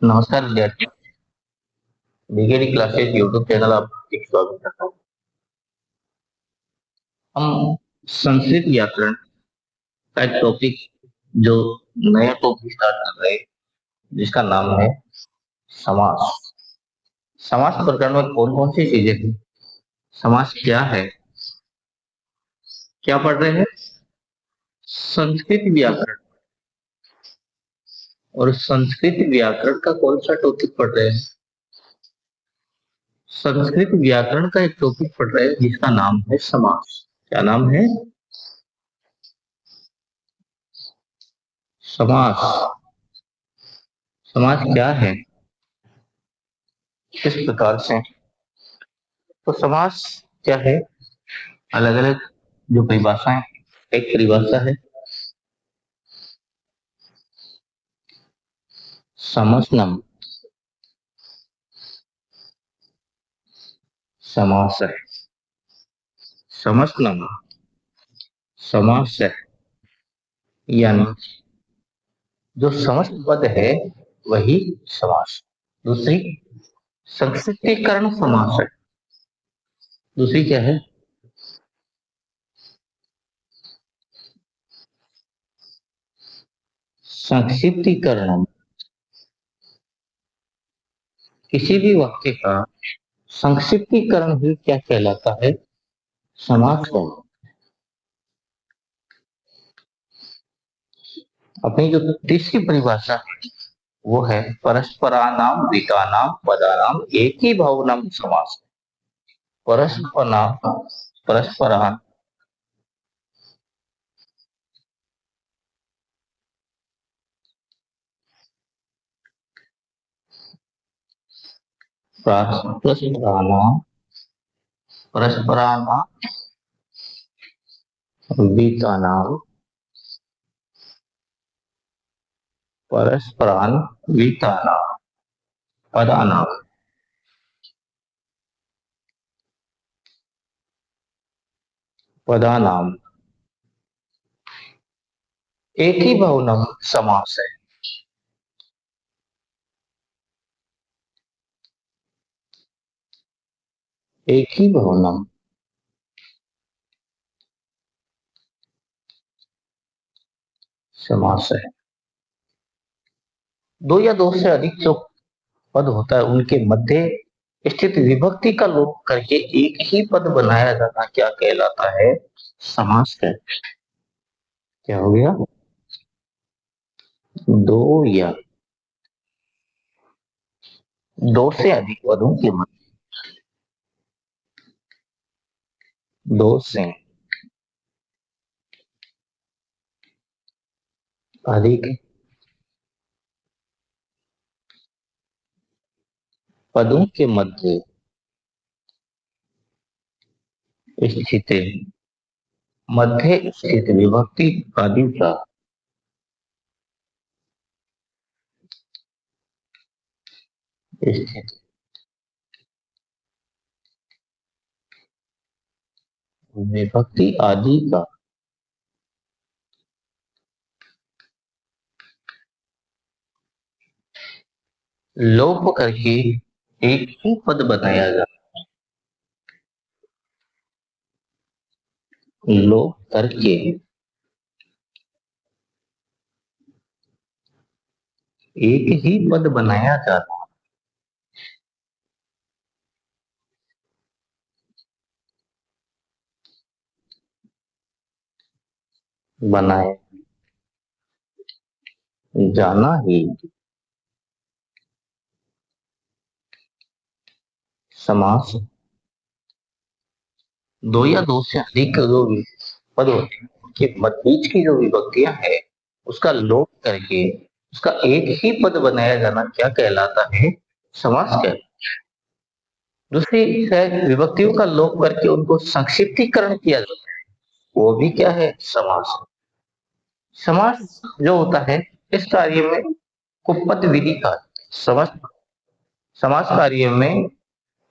नमस्कार विद्यार्थी। BKD classes YouTube channel आपका स्वागत करता हूँ। हम संस्कृत व्याकरण का एक टॉपिक जो नया टॉपिक स्टार्ट कर रहे हैं, जिसका नाम है समास। समास प्रकरण में कौन कौन सी चीजें हैं, समास क्या है, क्या पढ़ रहे हैं? संस्कृत व्याकरण। और संस्कृत व्याकरण का कौन सा टॉपिक पढ़ रहे हैं? संस्कृत व्याकरण का एक टॉपिक पढ़ रहे हैं जिसका नाम है समास। क्या नाम है? समास। समास क्या है, किस प्रकार से? तो समास क्या है? अलग अलग जो परिभाषाएं, एक परिभाषा है समसनम, समास है। समसनम समास है, यानी जो समस्त पद है वही समास। दूसरी संक्षिप्तीकरण समास है। दूसरी क्या है? संक्षिप्तीकरण। किसी भी वाक्य का संक्षिप्तीकरण ही क्या कहलाता है? समास है। अपनी जो तीसरी परिभाषा है वो है परस्परानाम विकानाम पदानाम एक ही भावनाम समास। परस्परानाम, परस्परान परस्परानाम, परस्परानाम विकानाम, परस्परान विकानाम पदानाम पदानाम एक ही भावनाम समास है। एक ही भावनाम समास है। दो या दो से अधिक जो पद होता है उनके मध्य स्थित विभक्ति का लोप करके एक ही पद बनाया जाना क्या कहलाता है? समास है। क्या हो गया? दो या दो से अधिक पदों के मध्य, दो से अधिक पदों के मध्य स्थित, मध्य स्थित विभक्ति आदि का स्थित विभक्ति आदि का लोप करके एक ही पद बनाया जाता है। लोप करके एक ही पद बनाया जाता है। बनाए जाना ही समास। दो या दो से अधिक जो पद होते हैं उनके बीच की जो विभक्तियां है उसका लोप करके उसका एक ही पद बनाया जाना क्या कहलाता है? समास कहलाता है। दूसरी है विभक्तियों का लोप करके उनको संक्षिप्तीकरण किया जाता है, वो भी क्या है? समास। समास जो होता है इस कार्य में कुपद विधि का समास, समास कार्य में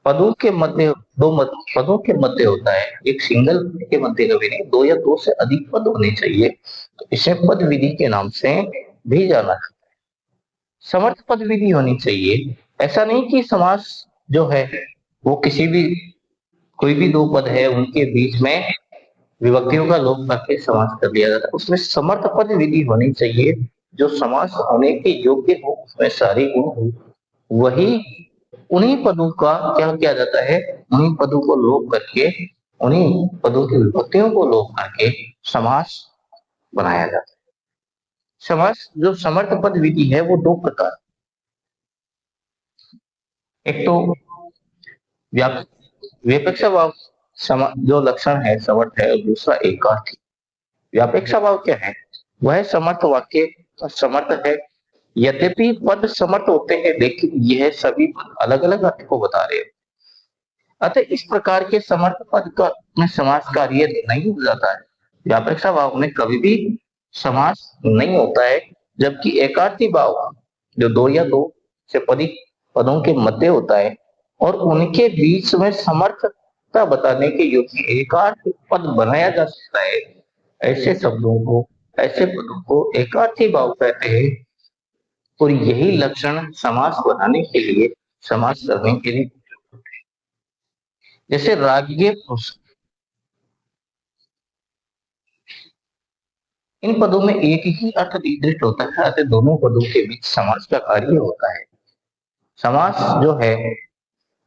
पदों के मध्य पदों के मध्य होता है, एक सिंगल के मध्य कभी नहीं, दो या दो से अधिक पद होने चाहिए, तो इसे पद विधि के नाम से भी जाना जाता है। समर्थ पद विधि होनी चाहिए। ऐसा नहीं कि समास जो है वो किसी भी कोई भी दो पद है उनके बीच में विभक्तियों का लोप करके समास कर लिया जाता है। उसमें समर्थ पद विधि होनी चाहिए, जो समास होने के योग्य हो, उसमें सारी गुण हो। वही उन्हीं पदों का क्या किया जाता है, उन्हीं पदों को लोप करके, उन्हीं पदों की विभक्तियों को लोप करके समास बनाया जाता है। समास जो समर्थ पद विधि है वो दो प्रकार, एक तो व्याप व्यापेक्षा भाव जो लक्षण है समर्थ है, और दूसरा एकार्थी। व्यापेक्षा भाव क्या है, वह समर्थ वाक्य का समर्थ है। यद्यपि पद समर्थ होते हैं लेकिन यह सभी पद अलग अलग अर्थ को बता रहे हैं। अतः इस प्रकार के समर्थ पद का में समास कार्य नहीं हो जाता है। व्यापेक्षा भाव में कभी भी समास नहीं होता है। जबकि एकार्थी भाव जो दो या दो से अधिक पदों के मध्य होता है और उनके बीच में समर्थता बताने के योग्य एकार्थ पद बनाया जा सकता है, ऐसे शब्दों को, ऐसे पदों को एकार्थी भाव कहते हैं। और यही लक्षण समास बनाने के लिए, समास करने के लिए, जैसे राग्य पुरुष, इन पदों में एक ही अर्थ निर्दिष्ट होता है, अतः दोनों पदों के बीच समास का कार्य होता है। समास जो है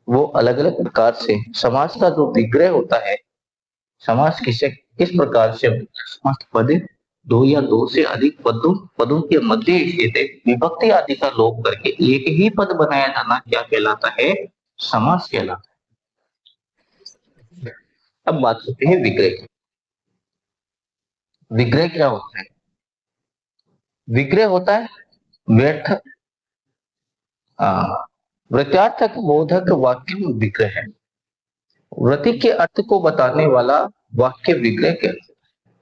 वो अलग अलग प्रकार से, समास का जो विग्रह होता है, समास किसे किस प्रकार से समस्त पद दो या दो से अधिक पदों पदों के मध्य स्थित है, विभक्ति आदि का लोप करके एक ही पद बनाया जाना क्या कहलाता है, समास कहलाता है। अब बात करते हैं विग्रह की। विग्रह क्या होता है? विग्रह होता है व्यर्थ, वृत्तार्थक बोधक वाक्य में विग्रह है। वृत्ति के अर्थ को बताने वाला वाक्य विग्रह कहते हैं।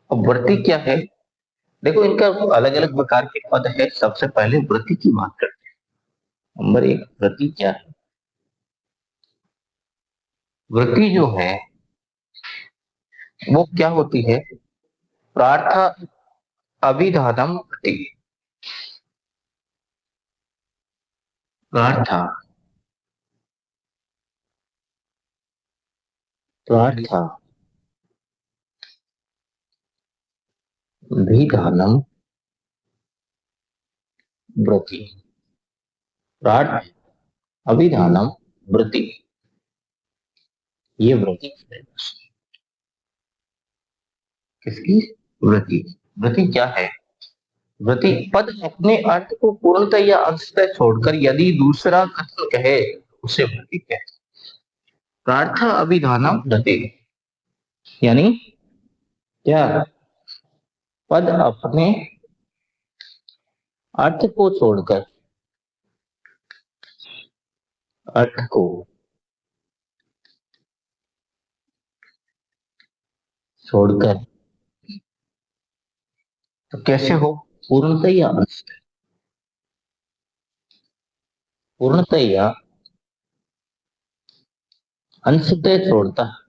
अब वृत्ति क्या है? देखो इनका अलग अलग प्रकार के पद है। सबसे पहले वृत्ति की बात करते हैं। नंबर एक, वृत्ति क्या है? वृत्ति जो है वो क्या होती है? प्रार्थ अभिधानम वृत्ति। प्रार्थ प्रार्थ अभिधानम वृत्ति। प्रार्थ अभिधानम वृत्ति, ये वृत्ति है। किसकी? वृत्ति। वृत्ति क्या है? वृत्ति पद अपने अर्थ को पूर्णतः या अंशतः छोड़कर यदि दूसरा कथन कहे उसे वृत्ति कहते हैं। प्रार्थ अभिधानम वृत्ति यानी क्या? पद अपने अर्थ को छोड़कर, अर्थ को छोड़कर, तो कैसे हो? पूर्णतः या अंशतः? पूर्णतः या अंशतः छोड़ता है।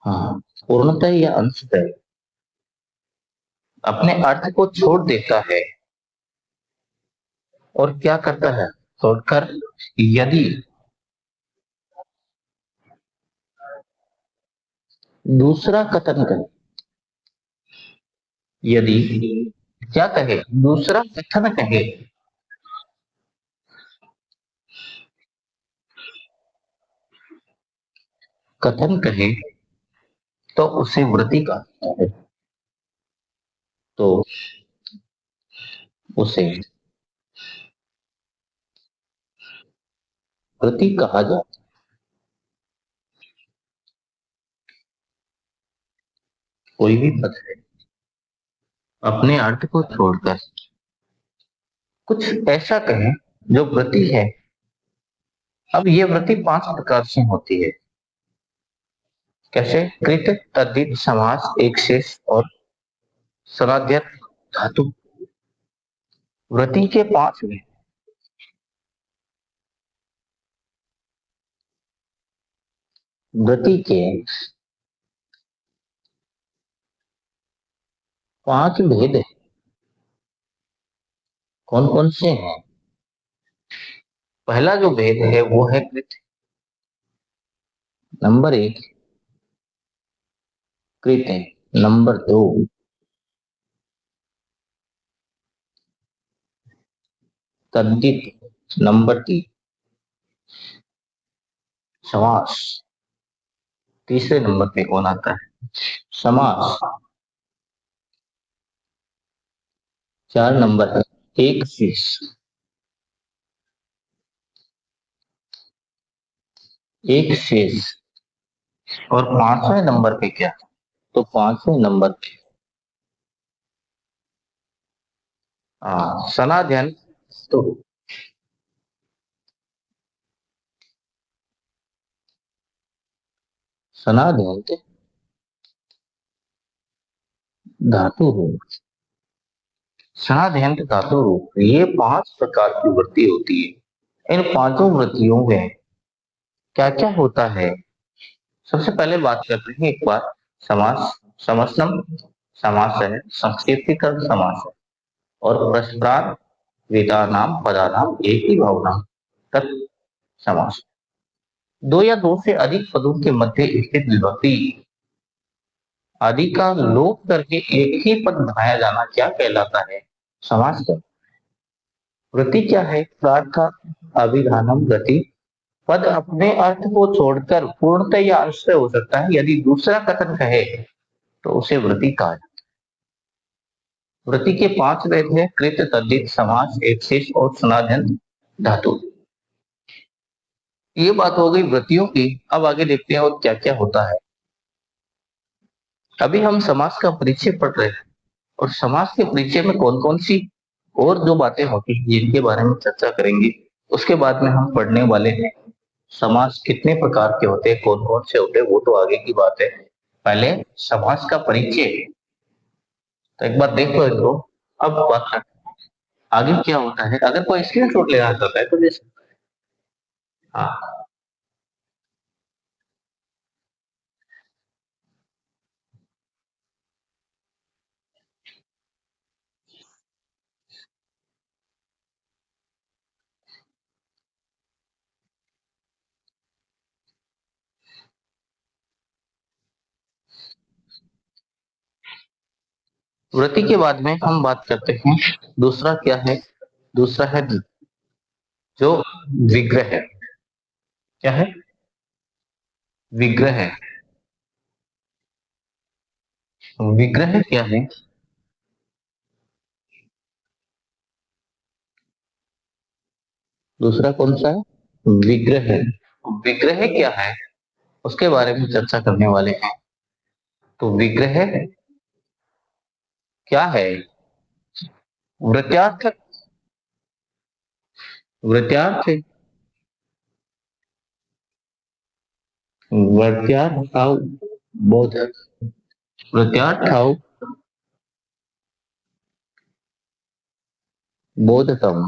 हाँ, पूर्णतः या अंशतः अपने अर्थ को छोड़ देता है। और क्या करता है छोड़कर? यदि दूसरा कथन करे, यदि क्या कहे? दूसरा कथन कहे। कथन कहे तो उसे वृत्ति कहता है। तो उसे वृत्ति कहा जाता है। कोई भी पद है अपने अर्थ को छोड़कर कुछ ऐसा कहे जो वृत्ति है। अब ये वृत्ति पांच प्रकार से होती है। कैसे? कृत, तद्धित, समास, एक शेष और सनाध्यर्थ धातु। वृत्ति के पांच में वृत्ति के पांच भेद है। कौन कौन से हैं? पहला जो भेद है वो है कृत। नंबर एक कृत है। नंबर दो तद्धित। नंबर तीन समास। तीसरे नंबर पे कौन आता है? समास। चार नंबर है एक शेष। एक शेष। और पांचवें नंबर पे क्या? तो पांचवें नंबर पे सनाध्यन तो सनाध्यन धातु हो। सनाध्यन धातु रूप ये पांच प्रकार की वृत्ति होती है। इन पांचों वृत्तियों में क्या क्या होता है? सबसे पहले बात करते हैं एक बार समास। समसम समास है, संक्षेपीकरण समास है, और परस्परार्थ वेदानाम पदानाम एक ही भावना तत् समास। दो या दो से अधिक पदों के मध्य स्थित विभक्ति आदि का लोप करके एक ही पद बनाया जाना क्या कहलाता है? समास का। वृत्ति क्या है? प्रार्थ अभिधानम गति। पद अपने अर्थ को छोड़कर पूर्णतः या अंशतः हो सकता है। यदि दूसरा कथन कहे तो उसे वृत्ति कहा जाता है। वृत्ति के पांच भेद है कृत, तद्धित, समास, एक शेष और सनातन धातु। ये बात हो गई वृत्तियों की। अब आगे देखते हैं और क्या क्या होता है। अभी हम समास का परिचय पढ़ रहे हैं, और समास के परिचय में कौन कौन सी और जो बातें होती हैं जिनके बारे में चर्चा करेंगे। उसके बाद में हम पढ़ने वाले हैं समास कितने प्रकार के होते हैं, कौन कौन से होते हैं, वो तो आगे की बात है। पहले समास का परिचय तो एक बार देख लो इनको। अब बात करते हैं आगे क्या होता है। अगर कोई स्क्रीनशॉट लेना चाहता है तो ले सकता है। हाँ। वृत्ति के बाद में हम बात करते हैं दूसरा क्या है। दूसरा है जो विग्रह है। क्या है? विग्रह है। विग्रह क्या है? दूसरा कौन सा है? विग्रह। विग्रह क्या है उसके बारे में चर्चा करने वाले हैं। तो विग्रह क्या है? वृत्यार्थ। वृत्यार्थ। वृत्यार्थ बोधक। वृत्यार्थ बोधकम।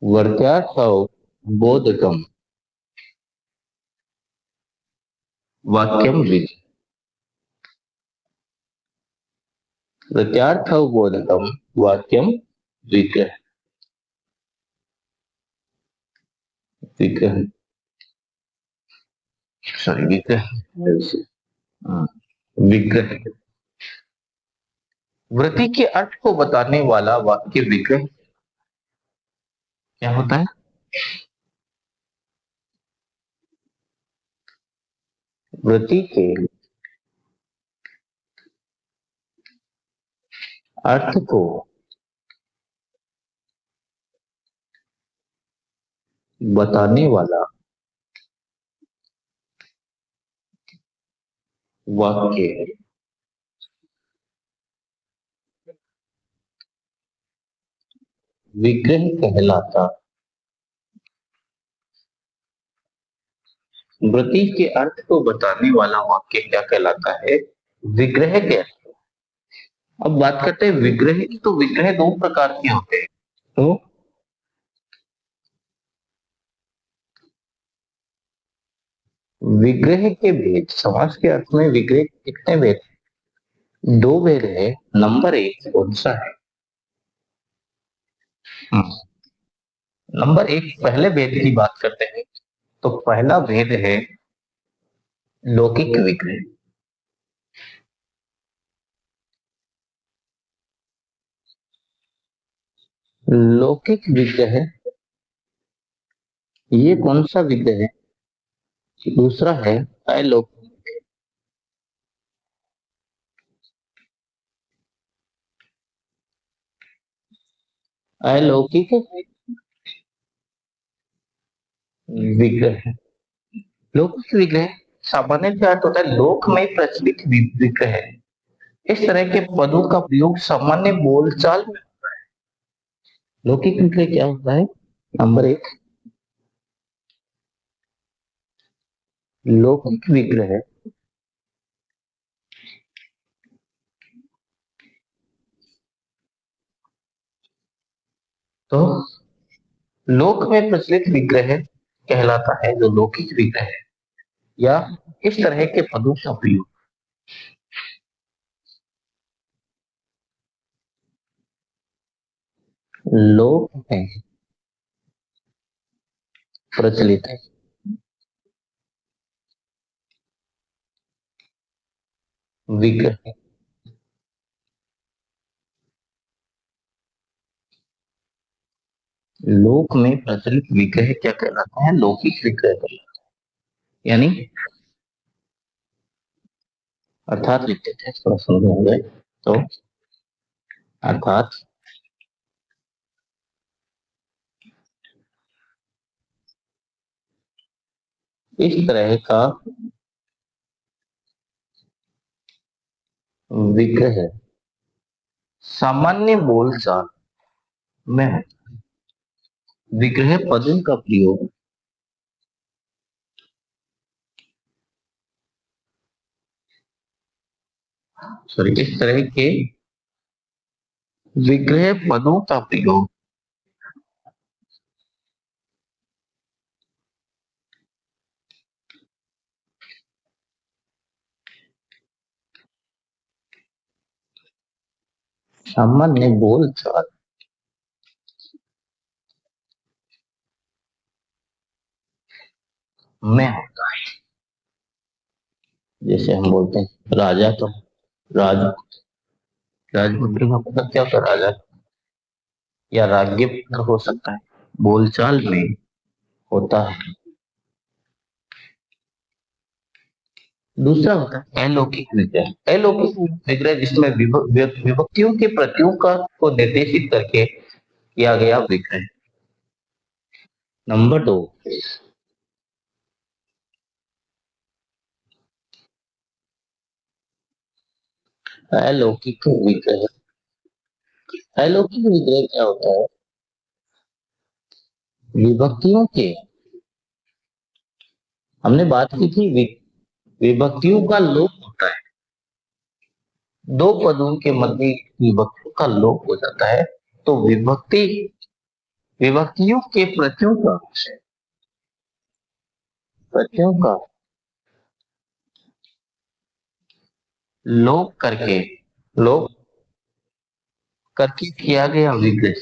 वृत्यार्थ बोधकम वाक्यम विग्रह। वृत्यार्थ बोधकम वाक्यम विग्रह। विग्रह सॉरी विग्रह। हाँ, विग्रह। वृत्ति के अर्थ को बताने वाला वाक्य विग्रह क्या होता है? वृत्ति के अर्थ को बताने वाला वाक्य विग्रह कहलाता। वृत्ति के अर्थ को बताने वाला वाक्य क्या कहलाता है? विग्रह के। अब बात करते हैं विग्रह की। तो विग्रह दो प्रकार के होते हैं। तो विग्रह के भेद समास के अर्थ में विग्रह कितने भेद? दो भेद है। नंबर एक कौन सा है? हम्म, नंबर एक, पहले भेद की बात करते हैं। तो पहला भेद है लौकिक विग्रह। लौकिक विग्रह ये कौन सा विग्रह है? दूसरा है अलौकिक। अलौकिक विग्रह, लौकिक विग्रह सामान्य अर्थ होता है लोक में प्रचलित विग्रह। इस तरह के पदों का प्रयोग सामान्य बोलचाल में। लौकिक विग्रह क्या होता है? नंबर एक, लौकिक विग्रह तो लोक में प्रचलित विग्रह कहलाता है, जो लौकिक विग्रह है या इस तरह के पदों का प्रयोग लोक में प्रचलित है। विग्रह, लोक में प्रचलित विग्रह क्या कहलाता है? लौकिक विग्रह कहलाता है। यानी अर्थात लिखते थे, थोड़ा समझ में आ जाए तो, अर्थात इस तरह का विग्रह सामान्य बोलचाल में, विग्रह पदों का प्रयोग सॉरी इस तरह के विग्रह पदों का प्रयोग सामान्य बोलचाल में होता है। जैसे हम बोलते हैं राजा तो राज, राजपुत्र का मतलब क्या होता है? राजा या राज्य पुत्र हो सकता है, बोलचाल में होता है। दूसरा होता है अलौकिक विग्रह। अलौकिक विग्रह जिसमें विभक्तियों के प्रत्ययों का को निर्देशित करके किया गया विग्रह। नंबर दो, अलौकिक विग्रह। अलौकिक विग्रह क्या होता है? विभक्तियों के, हमने बात की थी विभक्तियों का लोप होता है। दो पदों के मध्य विभक्तियों का लोप हो जाता है, तो विभक्तियों के प्रत्ययों का लोप करके, लोप करके किया गया विग्रह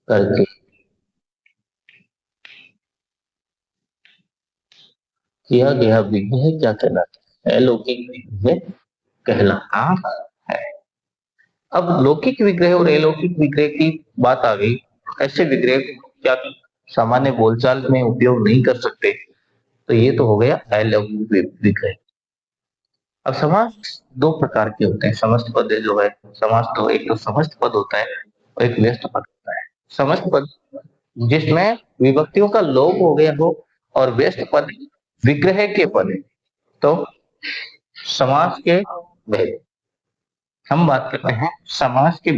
करके किया गया विग्रह क्या कहलाता है? अलौकिक विग्रह कहलाता है। अब लौकिक विग्रह और अलौकिक विग्रह की बात आ गई। ऐसे विग्रह को क्या सामान्य बोलचाल में उपयोग नहीं कर सकते? तो ये तो हो गया अलौकिक विग्रह। अब समास दो प्रकार के होते हैं। समस्त पद जो है, समास तो एक तो समस्त पद होता है और एक व्यस्त पद होता है। समस्त पद जिसमें विभक्तियों का लोप हो गया हो, और व्यस्त पद विग्रह के पद है। तो समास के भेद, हम बात करते हैं समास के,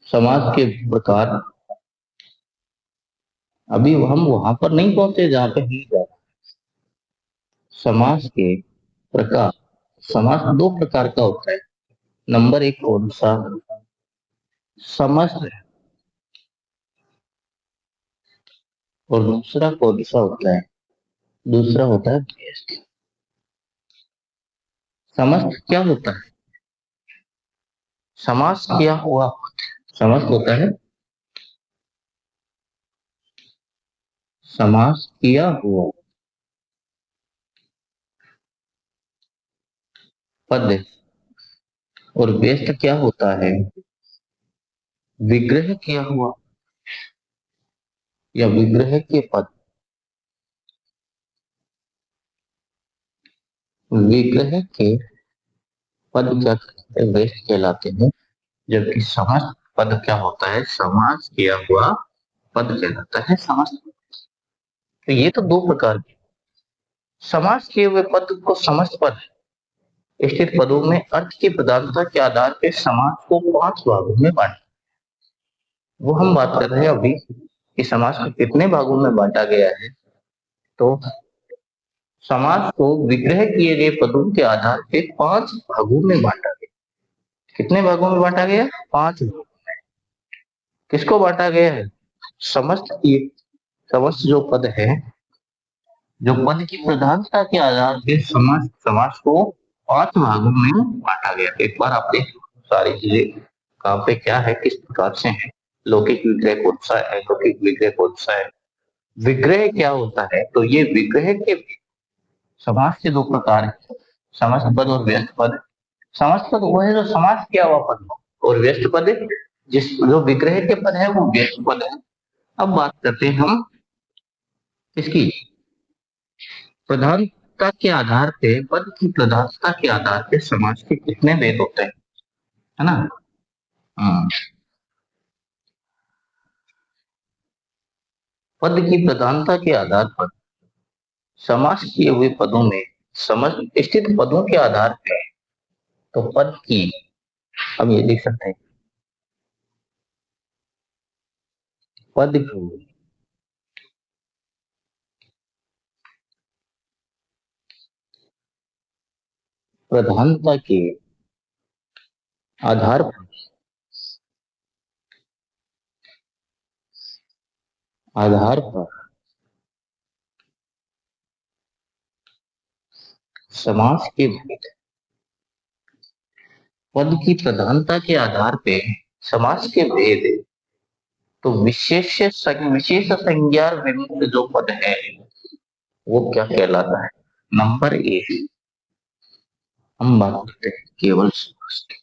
समास के प्रकार। अभी हम वहां पर नहीं पहुंचे जहां पे ही जा, समास के प्रकार। समास दो प्रकार का होता है। नंबर एक कौन सा? समस्त। और दूसरा कौन सा होता है? दूसरा होता है व्यस्त। समस्त क्या होता है? समास किया हुआ समस्त होता है। समास किया हुआ पद और व्यस्त क्या होता है? विग्रह किया हुआ या विग्रह के पद। विग्रह के पद क्या कहलाते हैं? व्यस्त कहलाते हैं। जबकि समस्त पद क्या होता है? समास किया हुआ पद कहलाता है समस्त। तो ये तो दो प्रकार के समास किए हुए पद को समस्त पद स्थित पदों में अर्थ की प्रधानता के आधार पर समास को 5 भागों में बांटा। वो हम बात कर रहे हैं अभी कि समास को कितने भागों में बांटा गया है। तो समाज को विग्रह किए गए पदों के आधार पे 5 भागों में बांटा गया। कितने भागों में बांटा गया? 5 भागों में। किसको बांटा गया है? समस्त की समस्त जो पद है, जो पद की प्रधानता के आधार पे समाज समाज को 5 भागों में बांटा गया। एक बार आप देख सारी चीजें कहाँ पे क्या है, किस प्रकार से है। लौकिक विग्रह कौन सा है, लौकिक विग्रह कौन सा है, विग्रह क्या होता है। तो ये विग्रह के समास के दो प्रकार है, समस्त पद और व्यस्त पद। समस्त पद वो है जो समास किया हुआ पद हो, और व्यस्त पद जिस जो विग्रह के पद है वो व्यस्त पद है। अब बात करते हैं हम इसकी प्रधानता के आधार पे, पद की प्रधानता के आधार पे समास के कितने भेद होते हैं, है ना। हाँ। पद की प्रधानता के आधार पर समास किए हुए पदों में समस्त स्थित पदों के आधार पे तो पद की, अब ये लिख सकते हैं, पद की प्रधानता के आधार पर आधार पर समास के भेद, पद की प्रधानता के आधार पे समास के भेद। तो विशेष संज्ञा विमुक्त जो पद है वो क्या कहलाता है? नंबर एक, हम बात करते हैं केवल समास की।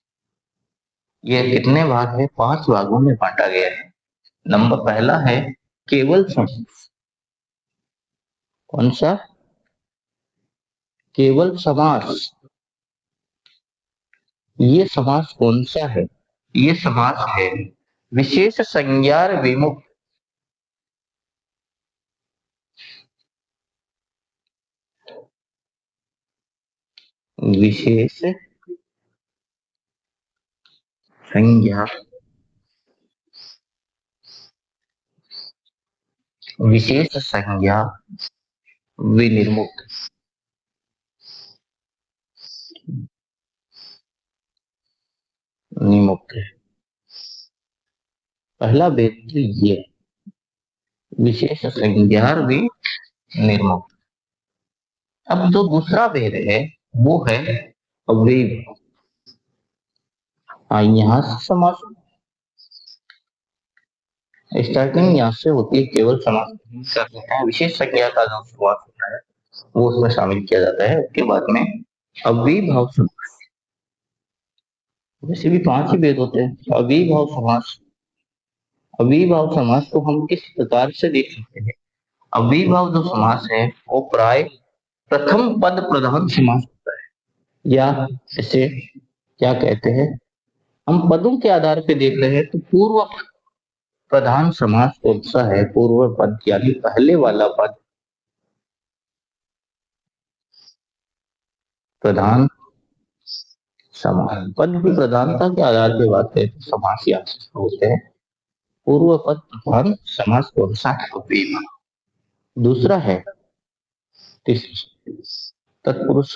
ये कितने भाग है? 5 भागों में बांटा गया है। नंबर पहला है केवल समास। कौन सा? केवल समास। ये समास कौन सा है? ये समास है विशेष संज्ञा विमुक्त। विशेष संज्ञा विशेष संज्ञा विनिर्मुक्त। निमुक्त। पहला भेद तो ये विशेष संज्ञा विनिर्मुक्त। अब जो दूसरा भेद है वो है अव्ययी। यहाँ से समास स्टार्टिंग यहाँ से होती है, केवल समास करते हैं। विशेष संज्ञा का जो समास होता है वो उसमें शामिल किया जाता है। उसके बाद में अव्ययीभाव समास। वैसे भी 5 ही भेद होते हैं। अव्ययीभाव समास, अव्ययीभाव समास को हम किस प्रकार से देख सकते हैं? अव्ययीभाव जो समास है वो प्राय प्रथम पद प्रधान समास होता है, या इसे क्या कहते हैं, हम पदों के आधार पे देख रहे हैं तो पूर्व प्रधान समास कौन सा है? पूर्व पद यानी पहले वाला पद प्रधान समास। पद की प्रधानता के आधार पे बात करें तो समास यहाँ से होते हैं। पूर्व पद प्रधान समास कौन सा है? अव्ययीभाव। दूसरा है तत्पुरुष।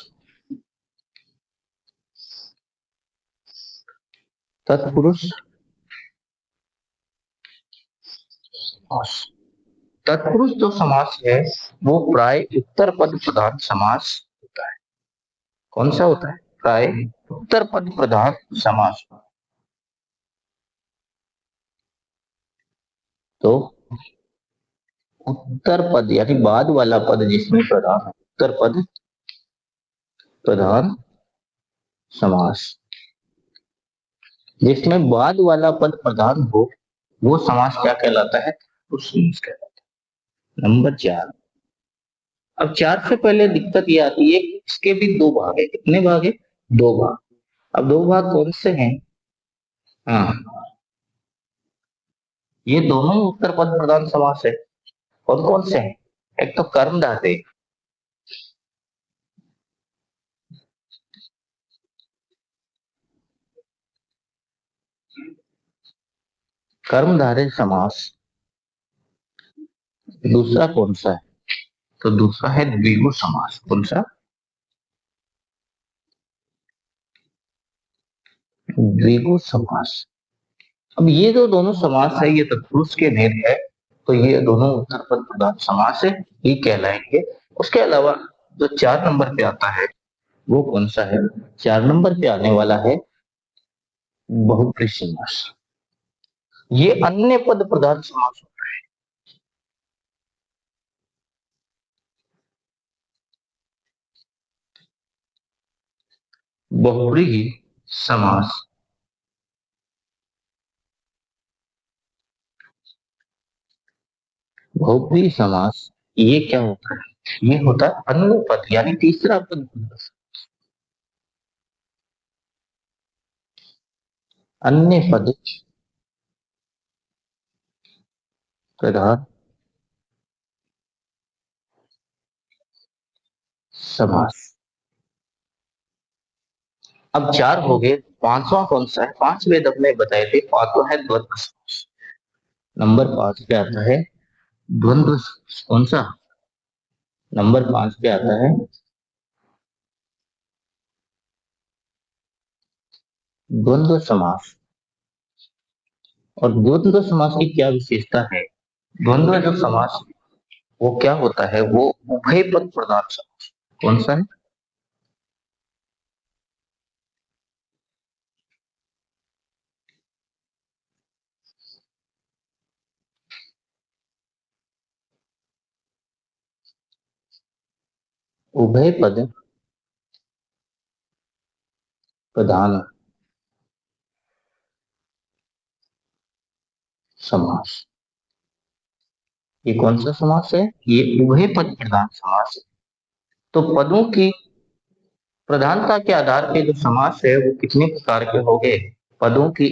तत्पुरुष समास। तत्पुरुष जो समास है वो प्राय उत्तर पद प्रधान समास होता है। कौन सा होता है? प्राय उत्तर पद प्रधान समास। तो उत्तर पद यानी बाद वाला पद जिसमें प्रधान है, उत्तर पद प्रधान समास। जिसमें बाद वाला पद प्रधान हो वो समास क्या कहलाता है? उस समास कहलाता है। नंबर 4। अब 4 से पहले दिक्कत ये आती है कि इसके भी दो भाग है। कितने भाग है? दो भाग। अब दो भाग कौन से हैं? हाँ, ये दोनों उत्तर पद प्रधान समास है। कौन कौन से हैं? एक तो कर्म धातु, कर्मधारय समास। दूसरा कौन सा है? तो दूसरा है द्विगु समास। कौन सा? द्विगु समास। अब ये जो दोनों समास है ये तत्पुरुष के भेद है, तो ये दोनों उत्तर पद प्रधान समास है, ये कहलाएंगे। उसके अलावा जो 4 नंबर पे आता है वो कौन सा है? 4 नंबर पे आने वाला है बहुब्रीहि समास। ये अन्य पद प्रधान समास होता है। बहुब्रीहि समास। बहुब्रीहि समास ये क्या होता है? ये होता है अन्य पद यानी तीसरा पद अन्य पद प्रधान समास। अब 4 हो गए। पांचवा कौन सा है? 5 वेद अपने बताए थे। पांचवा है द्वंद्व समास। नंबर 5 पे आता है द्वंद्व। कौन सा? नंबर 5 पे आता है द्वंद्व समास। और द्वंद्व समास की क्या विशेषता है? द्वंद्व जो समास वो क्या होता है? वो उभय पद प्रधान समास। कौन सा है? उभय पद प्रधान समास। ये कौन सा समास है? ये उभय पद प्रधान समास है। तो पदों की प्रधानता के आधार पे जो समास है वो कितने प्रकार के हो गए? पदों की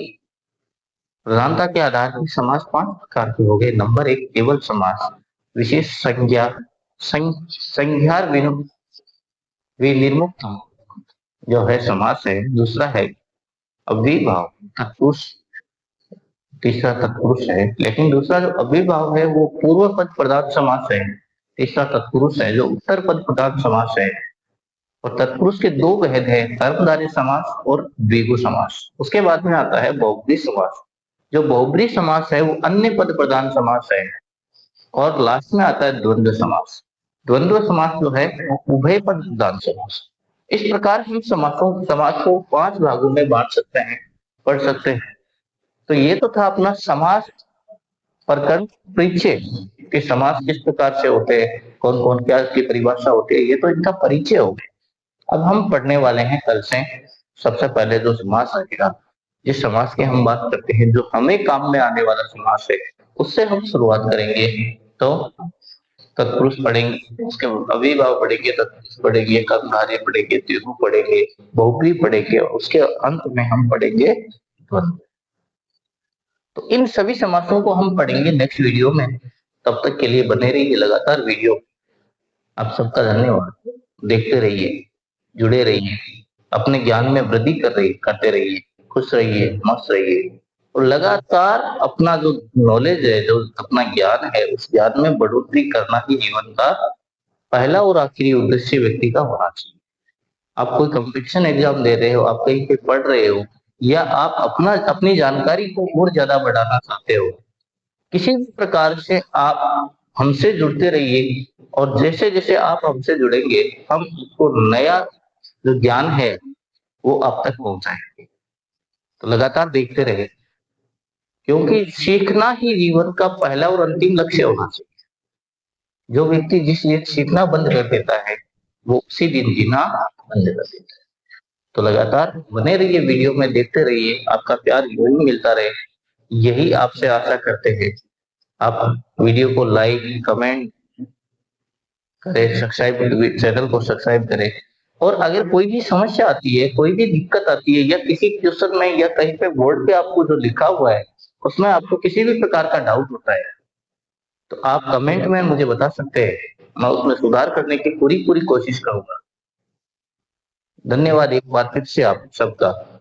प्रधानता के आधार पर समास 5 प्रकार के हो गए। नंबर 1 केवल समास। विशेष संज्ञा संज्ञा विनिर्मुक्त जो है समास है। दूसरा है अव्ययीभाव तत्पुरुष। तीसरा तत्पुरुष है, लेकिन दूसरा जो अव्ययीभाव है वो पूर्व पद प्रधान समास है। तीसरा तत्पुरुष है जो उत्तर पद प्रधान समास है। और तत्पुरुष के दो भेद है, कर्मधारय समास और द्विगु समास। उसके बाद में आता है बहुब्रीहि समास। जो बहुब्रीहि समास है वो अन्य पद प्रधान समास है। और लास्ट में आता है द्वंद्व समास। द्वंद्व समास जो है वो उभय पद प्रधान समास। इस प्रकार हम समास को 5 भागों में बांट सकते हैं, पढ़ सकते हैं। तो ये तो था अपना समास प्रकरण परिचय कि समास किस प्रकार से होते हैं, कौन कौन क्या इसकी परिभाषा होती है। ये तो इनका परिचय हो गया। अब हम पढ़ने वाले हैं कल से सबसे पहले जो समास आएगा, जिस समास की हम बात करते हैं जो हमें काम में आने वाला समास है, उससे हम शुरुआत करेंगे। तो तत्पुरुष पढ़ेंगे, उसके अव्ययीभाव पढ़ेंगे, तत्पुरुष पढ़ेंगे, कर्मधारय पढ़ेंगे, द्विगु पढ़ेंगे, बहुब्रीहि पढ़ेंगे, उसके अंत में हम पढ़ेंगे द्वंद्व। तो इन सभी समासों को हम पढ़ेंगे नेक्स्ट वीडियो में। तब तक के लिए बने रहिए लगातार वीडियो। आप सबका धन्यवाद। देखते रहिए, जुड़े रहिए, अपने ज्ञान में वृद्धि करते रहिए, खुश रहिए, मस्त रहिए। और लगातार अपना जो नॉलेज है, जो अपना ज्ञान है, उस ज्ञान में बढ़ोतरी करना ही जीवन का पहला और आखिरी उद्देश्य व्यक्ति का होना चाहिए। आप कोई कंपटीशन एग्जाम दे रहे हो, आप कहीं पे पढ़ रहे हो, या आप अपनी जानकारी को और ज्यादा बढ़ाना चाहते हो, किसी भी प्रकार से आप हमसे जुड़ते रहिए। और जैसे जैसे आप हमसे जुड़ेंगे, हम उसको नया जो ज्ञान है वो आप तक पहुंचाएंगे। तो लगातार देखते रहे, क्योंकि सीखना ही जीवन का पहला और अंतिम लक्ष्य होना चाहिए। जो व्यक्ति जिस चीज सीखना बंद कर देता है, वो उसी दिन जीना बंद कर देता है। तो लगातार बने रहिए, वीडियो में देखते रहिए, आपका प्यार यूं ही मिलता रहे, यही आपसे आशा करते हैं। आप वीडियो को लाइक कमेंट करें, सब्सक्राइब, चैनल को सब्सक्राइब करें। और अगर कोई भी समस्या आती है, कोई भी दिक्कत आती है, या किसी क्वेश्चन में या कहीं पे बोर्ड पे आपको जो लिखा हुआ है उसमें आपको किसी भी प्रकार का डाउट होता है, तो आप कमेंट में मुझे बता सकते हैं। मैं उसमें सुधार करने की पूरी पूरी कोशिश करूंगा। धन्यवाद एक बार फिर से आप सबका।